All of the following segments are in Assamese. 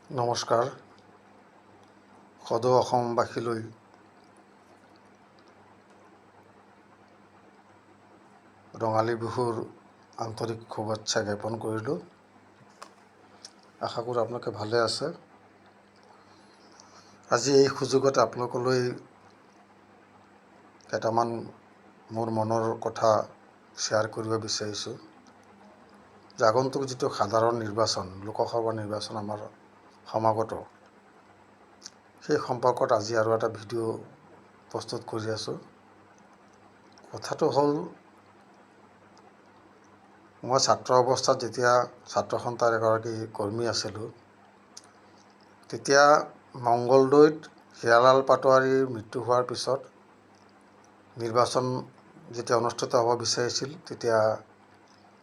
নমস্কাৰ। সদৌ অসমবাসীলৈ ৰঙালী বিহুৰ আন্তৰিক শুভেচ্ছা জ্ঞাপন কৰিলোঁ। আশা কৰোঁ আপোনালোকে ভালে আছে। আজি এই সুযোগতে আপোনালোকলৈ কেইটামান মোৰ মনৰ কথা শ্বেয়াৰ কৰিব বিচাৰিছোঁ। আগন্তুক যিটো সাধাৰণ নিৰ্বাচন, লোকসভা নিৰ্বাচন আমাৰ সমাগত, সেই সম্পৰ্কত আজি আৰু এটা ভিডিঅ' প্ৰস্তুত কৰি আছোঁ। কথাটো হ'ল, মই ছাত্ৰ অৱস্থাত যেতিয়া ছাত্ৰ সন্থাৰ এগৰাকী কৰ্মী আছিলোঁ, তেতিয়া মংগলদৈত হীৰালাল পাটোৱাৰীৰ মৃত্যু হোৱাৰ পিছত নিৰ্বাচন যেতিয়া অনুষ্ঠিত হ'ব বিচাৰিছিল, তেতিয়া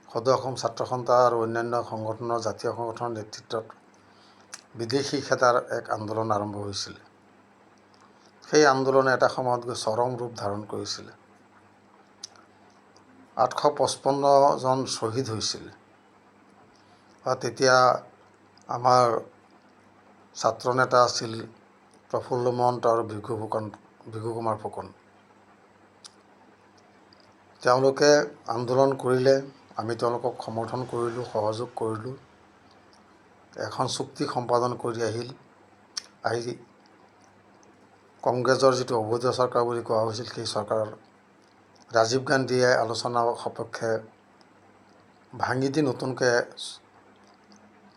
সদৌ অসম ছাত্ৰ সন্থা আৰু অন্যান্য সংগঠনৰ জাতীয় সংগঠনৰ নেতৃত্বত বিদেশী খেদাৰ এক আন্দোলন আৰম্ভ হৈছিল। সেই আন্দোলনে এটা সময়ত গৈ চৰম ৰূপ ধাৰণ কৰিছিল। 855 জন শ্বহীদ হৈছিল। তেতিয়া আমাৰ ছাত্ৰ নেতা আছিল প্ৰফুল্ল মহন্ত আৰু ভৃগু কুমাৰ ফুকন। তেওঁলোকে আন্দোলন কৰিলে, আমি তেওঁলোকক সমৰ্থন কৰিলোঁ, সহযোগ কৰিলোঁ। এখন চুক্তি সম্পাদন কৰি আহি কংগ্ৰেছৰ যিটো অবৈধ চৰকাৰ বুলি কোৱা হৈছিল, সেই চৰকাৰ ৰাজীৱ গান্ধীয়ে আলোচনাৰ সপক্ষে ভাঙি দি নতুনকৈ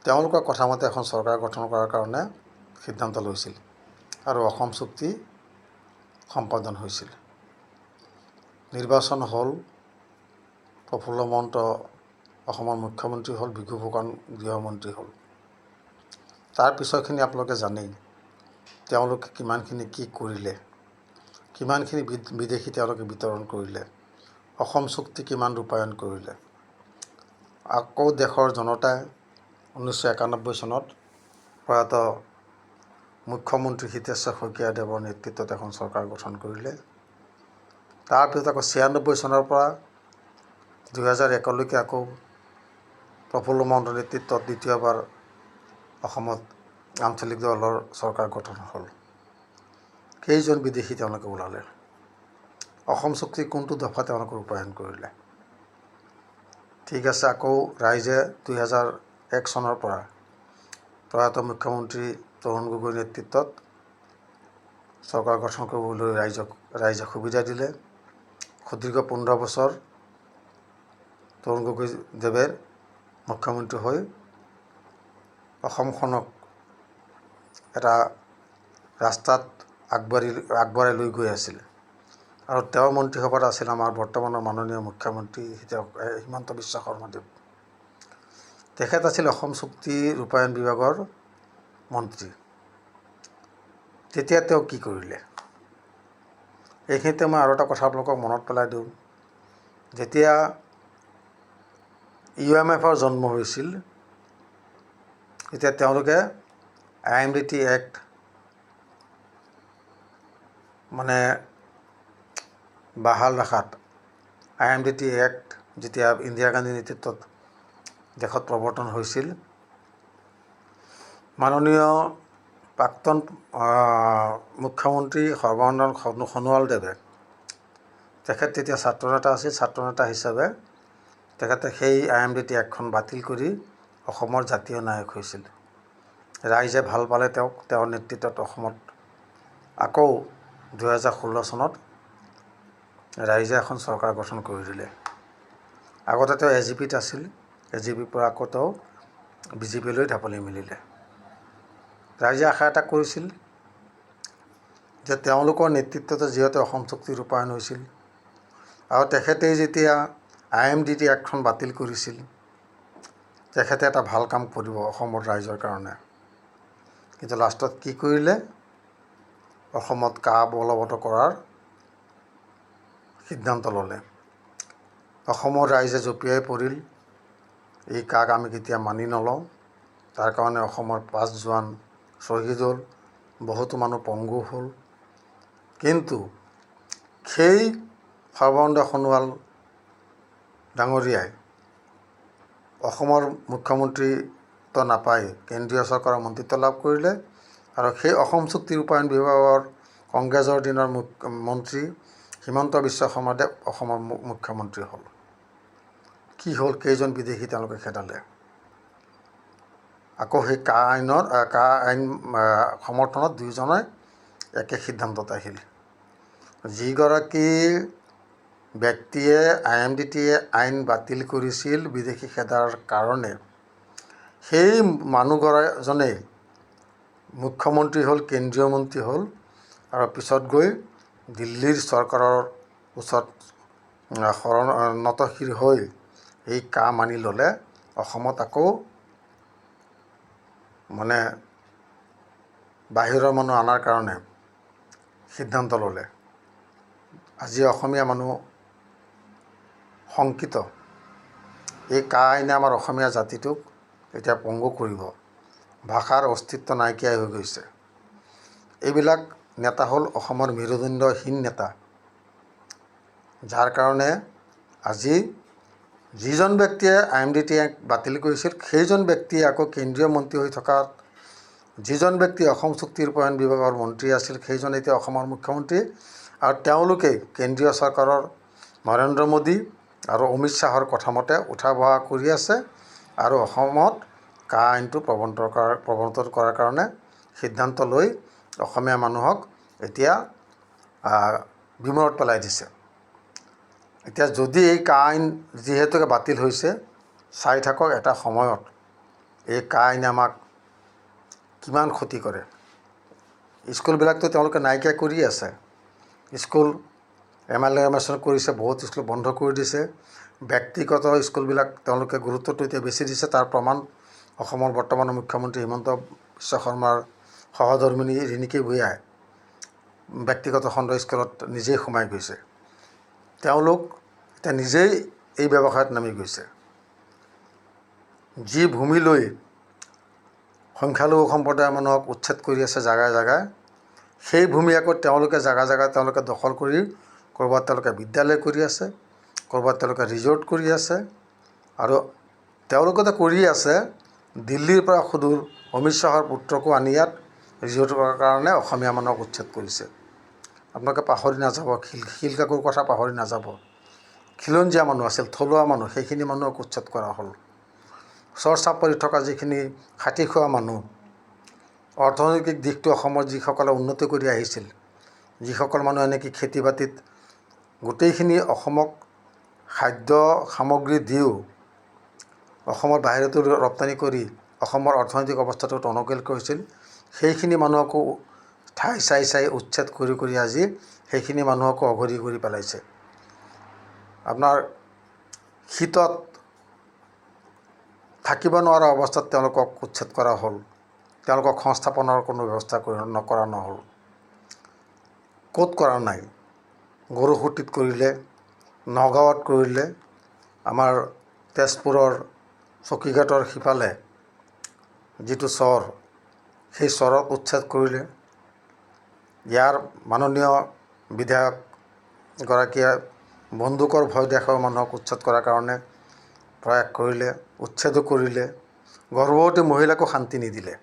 তেওঁলোকৰ কথামতে এখন চৰকাৰ গঠন কৰাৰ কাৰণে সিদ্ধান্ত লৈছিল আৰু অসম চুক্তি সম্পাদন হৈছিল। নিৰ্বাচন হ'ল, প্ৰফুল্ল মহন্ত অসমৰ মুখ্যমন্ত্ৰী হ'ল, ভৃগু ফুকন গৃহমন্ত্ৰী হ'ল। তাৰ পিছৰখিনি আপোনালোকে জানেই, তেওঁলোকে কিমানখিনি কি কৰিলে, কিমানখিনি বিদেশী তেওঁলোকে বিতৰণ কৰিলে, অসম চুক্তি কিমান ৰূপায়ণ কৰিলে। আকৌ দেশৰ জনতাই 1991 চনত প্ৰয়াত মুখ্যমন্ত্ৰী হিতেশ্বৰ শইকীয়াদেৱৰ নেতৃত্বত এখন চৰকাৰ গঠন কৰিলে। তাৰপিছত আকৌ 96 চনৰ পৰা 2001লৈকে আকৌ প্ৰফুল্ল মহন্তৰ নেতৃত্বত দ্বিতীয়বাৰ অসমত আঞ্চলিক দলৰ চৰকাৰ গঠন হ'ল। কেইজন বিদেশী তেওঁলোকে ওলালে, অসম চুক্তিৰ কোনটো দফা তেওঁলোকে ৰূপায়ণ কৰিলে। ঠিক আছে, আকৌ ৰাইজে 2001 চনৰ পৰা প্ৰয়াত মুখ্যমন্ত্ৰী তৰুণ গগৈৰ নেতৃত্বত চৰকাৰ গঠন কৰিবলৈ ৰাইজে সুবিধা দিলে। সুদীৰ্ঘ 15 বছৰ তৰুণ গগৈদেৱে মুখ্যমন্ত্ৰী হৈ অসমখনক এটা ৰাস্তাত আগবঢ়াই লৈ গৈ আছিল। আৰু তেওঁৰ মন্ত্ৰীসভাত আছিল আমাৰ বৰ্তমানৰ মাননীয় মুখ্যমন্ত্ৰী হিমন্ত বিশ্ব শৰ্মাদেৱ। তেখেত আছিল অসম চুক্তি ৰূপায়ণ বিভাগৰ মন্ত্ৰী। তেতিয়া তেওঁ কি কৰিলে, এইখিনিতে মই আৰু এটা কথা আপোনালোকক মনত পেলাই দিওঁ। যেতিয়া UMFৰ জন্ম হৈছিল, তেতিয়া তেওঁলোকে IMDT এক্ট, মানে বাহাল ৰখাত IMDT এক্ট যেতিয়া ইন্দিৰা গান্ধীৰ নেতৃত্বত দেশত প্ৰৱৰ্তন হৈছিল, মাননীয় প্ৰাক্তন মুখ্যমন্ত্ৰী সৰ্বানন্দ সোণোৱালদেৱে, তেখেত তেতিয়া ছাত্ৰ নেতা আছিল। ছাত্ৰ নেতা হিচাপে তেখেতে সেই IMDT এক্টখন বাতিল কৰি অসমৰ জাতীয় নায়ক হৈছিল। ৰাইজে ভাল পালে তেওঁক। তেওঁৰ নেতৃত্বত অসমত আকৌ 2016 চনত ৰাইজে এখন চৰকাৰ গঠন কৰি দিলে। আগতে তেওঁ AGPত আছিল, AGPৰ পৰা আকৌ তেওঁ BJPলৈ ঢাপলি মেলিলে। ৰাইজে আশা এটা কৰিছিল যে তেওঁলোকৰ নেতৃত্বতে যিহেতু অসম চুক্তি ৰূপায়ণ হৈছিল আৰু তেখেতেই যেতিয়া IMDT এক্টখন বাতিল কৰিছিল, তেখেতে এটা ভাল কাম কৰিব অসমৰ ৰাইজৰ কাৰণে। কিন্তু লাষ্টত কি কৰিলে, অসমত কা বলবৎ কৰাৰ সিদ্ধান্ত ল'লে। অসমৰ ৰাইজে জঁপিয়াই পৰিল, এই কাক আমি কেতিয়া মানি নলওঁ। তাৰ কাৰণে অসমৰ 5 জোৱান শ্বহীদ হ'ল, বহুতো মানুহ পংগু হ'ল। কিন্তু সেই সৰ্বানন্দ সোণোৱাল ডাঙৰীয়াই অসমৰ মুখ্যমন্ত্ৰী নাপাই কেন্দ্ৰীয় চৰকাৰৰ মন্ত্ৰিত্ব লাভ কৰিলে আৰু সেই অসম চুক্তি ৰূপায়ণ বিভাগৰ কংগ্ৰেছৰ দিনৰ মন্ত্ৰী হিমন্ত বিশ্ব শৰ্মাদেৱ অসমৰ মুখ্যমন্ত্ৰী হ'ল। কি হ'ল, কেইজন বিদেশী তেওঁলোকে খেদালে। আকৌ সেই কা আইন সমৰ্থনত দুয়োজনে একে সিদ্ধান্তত আহিল। যিগৰাকী ব্যক্তিয়ে IMDTয়ে আইন বাতিল কৰিছিল বিদেশী খেদাৰ কাৰণে, সেই মানুহজনেই মুখ্যমন্ত্ৰী হ'ল, কেন্দ্ৰীয় মন্ত্ৰী হ'ল আৰু পিছত গৈ দিল্লীৰ চৰকাৰৰ ওচৰত নতশিৰ হৈ এই মানি ল'লে। অসমত আকৌ বাহিৰৰ মানুহ অনাৰ কাৰণে সিদ্ধান্ত ল'লে। আজি অসমীয়া মানুহ শংকিত, এই আইনে আমাৰ অসমীয়া জাতিটোক এতিয়া পংগু কৰিব, ভাষাৰ অস্তিত্ব নাইকিয়াই হৈ গৈছে। এইবিলাক নেতা হ'ল অসমৰ মেৰুদণ্ডহীন নেতা, যাৰ কাৰণে আজি যিজন ব্যক্তিয়ে IMDTয়ে বাতিল কৰিছিল সেইজন ব্যক্তিয়ে আকৌ কেন্দ্ৰীয় মন্ত্ৰী হৈ থকাত, যিজন ব্যক্তি অসম চুক্তি ৰূপায়ণ বিভাগৰ মন্ত্ৰী আছিল সেইজন এতিয়া অসমৰ মুখ্যমন্ত্ৰী আৰু তেওঁলোকেই কেন্দ্ৰীয় চৰকাৰৰ নৰেন্দ্ৰ মোদী আৰু অমিত শ্বাহৰ কথামতে উঠা বহা কৰি আছে আৰু অসমত আইনটো প্ৰৱৰ্তন কৰাৰ কাৰণে সিদ্ধান্ত লৈ অসমীয়া মানুহক এতিয়া বিমোৰত পেলাই দিছে। এতিয়া যদি এই আইন যিহেতুকে বাতিল হৈছে, চাই থাকক এটা সময়ত এই আইনে আমাক কিমান ক্ষতি কৰে। স্কুলবিলাকতো তেওঁলোকে নাইকিয়া কৰি আছে। স্কুল এমালগামেশ্যন কৰিছে, বহুত স্কুল বন্ধ কৰি দিছে। ব্যক্তিগত স্কুলবিলাক তেওঁলোকে গুৰুত্বটো এতিয়া বেছি দিছে। তাৰ প্ৰমাণ অসমৰ বৰ্তমানৰ মুখ্যমন্ত্ৰী হিমন্ত বিশ্ব শৰ্মাৰ সহধৰ্মিনী ৰিণিকী ভূঞাই ব্যক্তিগত খণ্ড স্কুলত নিজেই সোমাই গৈছে। তেওঁলোক এতিয়া নিজেই এই ব্যৱসায়ত নামি গৈছে। যি ভূমি লৈ সংখ্যালঘু সম্প্ৰদায়ৰ মানুহক উচ্ছেদ কৰি আছে জাগাই জাগাই, সেই ভূমি আকৌ তেওঁলোকে জাগা তেওঁলোকে দখল কৰি ক'ৰবাত তেওঁলোকে বিদ্যালয় কৰি আছে, ক'ৰবাত তেওঁলোকে ৰিজৰ্ট কৰি আছে আৰু তেওঁলোকে কৰি আছে দিল্লীৰ পৰা সুদূৰ অমিত শ্বাহৰ পুত্ৰকো আনি ইয়াত ৰিজৰ্ট কৰাৰ কাৰণে অসমীয়া মানুহক উচ্ছেদ কৰিছে। আপোনালোকে পাহৰি নাযাব, শিলকাকুৰ কথা পাহৰি নাযাব। খিলঞ্জীয়া মানুহ আছিল, থলুৱা মানুহ, সেইখিনি মানুহক উচ্ছেদ কৰা হ'ল। চৰ চাপৰি থকা যিখিনি খাটি খোৱা মানুহ, অৰ্থনৈতিক দিশটো অসমৰ যিসকলে উন্নতি কৰি আহিছিল, যিসকল মানুহে নেকি খেতি বাতিত গোটেইখিনি অসমক খাদ্য সামগ্ৰী দিও অসমৰ বাহিৰতো ৰপ্তানি কৰি অসমৰ অৰ্থনৈতিক অৱস্থাটো টনকিয়াল কৰিছিল, সেইখিনি মানুহকো ঠাই চাই উচ্ছেদ কৰি আজি সেইখিনি মানুহকো অঘৰী কৰি পেলাইছে। আপোনাৰ শীতত থাকিব নোৱাৰা অৱস্থাত তেওঁলোকক উচ্ছেদ কৰা হ'ল, তেওঁলোকক সংস্থাপনৰ কোনো ব্যৱস্থা কৰা নহ'ল। ক'ত কৰা নাই? গৰুসুঁতিত কৰিলে, নগাঁৱত কৰিলে, আমাৰ তেজপুৰৰ চকীঘাটৰ সিফালে যিটো চৰ, সেই চৰত উচ্ছেদ কৰিলে। ইয়াৰ মাননীয় বিধায়কগৰাকীয়ে বন্দুকৰ ভয় দেখুৱাই মানুহক উচ্ছেদ কৰাৰ কাৰণে প্ৰয়াস কৰিলে, উচ্ছেদো কৰিলে, গৰ্ভৱতী মহিলাকো শান্তি নিদিলে।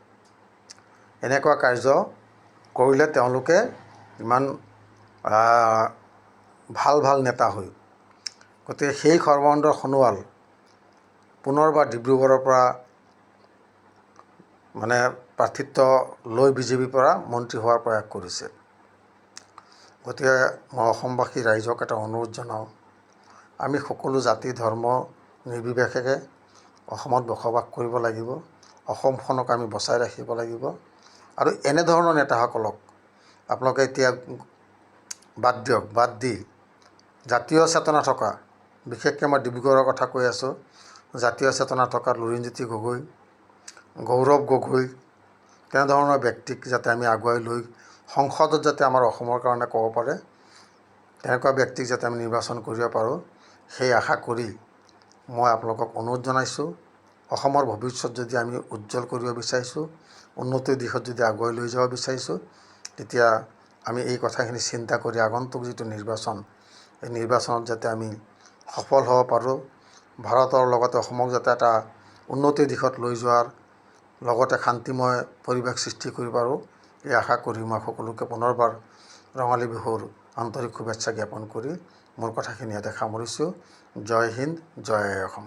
এনেকুৱা কাৰ্য কৰিলে তেওঁলোকে ইমান ভাল নেতা হৈ। গতিকে সেই সৰ্বানন্দ সোণোৱাল পুনৰবাৰ ডিব্ৰুগড়ৰ পৰা প্ৰাৰ্থিত্ব লৈ বিজেপিৰ পৰা মন্ত্ৰী হোৱাৰ প্ৰয়াস কৰিছে। গতিকে মই অসমবাসী ৰাইজক এটা অনুৰোধ জনাওঁ, আমি সকলো জাতি ধৰ্ম নিৰ্বিশেষে অসমত বসবাস কৰিব লাগিব, অসমখনক আমি বচাই ৰাখিব লাগিব আৰু এনেধৰণৰ নেতাসকলক আপোনালোকে এতিয়া বাদ দিয়ক, বাদ দি জাতীয় চেতনা থকা, বিশেষকৈ মই ডিব্ৰুগড়ৰ কথা কৈ আছোঁ, জাতীয় চেতনা থকা লুৰিণজ্যোতি গগৈ, গৌৰৱ গগৈ, তেনেধৰণৰ ব্যক্তিক যাতে আমি আগুৱাই লৈ সংসদত যাতে আমাৰ অসমৰ কাৰণে ক'ব পাৰে, তেনেকুৱা ব্যক্তিক যাতে আমি নিৰ্বাচন কৰিব পাৰোঁ, সেই আশা কৰি মই আপোনালোকক অনুৰোধ জনাইছোঁ। অসমৰ ভৱিষ্যত যদি আমি উজ্জ্বল কৰিব বিচাৰিছোঁ, উন্নতিৰ দিশত যদি আগুৱাই লৈ যাব বিচাৰিছোঁ, তেতিয়া আমি এই কথাখিনি চিন্তা কৰি আগন্তুক যিটো নিৰ্বাচন, এই নিৰ্বাচনত যাতে আমি সফল হ'ব পাৰোঁ, ভাৰতৰ লগতে অসমক যাতে এটা উন্নতিৰ দিশত লৈ যোৱাৰ লগতে শান্তিময় পৰিৱেশ সৃষ্টি কৰিব পাৰোঁ, এই আশা কৰি মই সকলোকে পুনৰবাৰ ৰঙালী বিহুৰ আন্তৰিক শুভেচ্ছা জ্ঞাপন কৰি মোৰ কথাখিনি ইয়াতে সামৰিছোঁ। জয় হিন্দ, জয় অসম।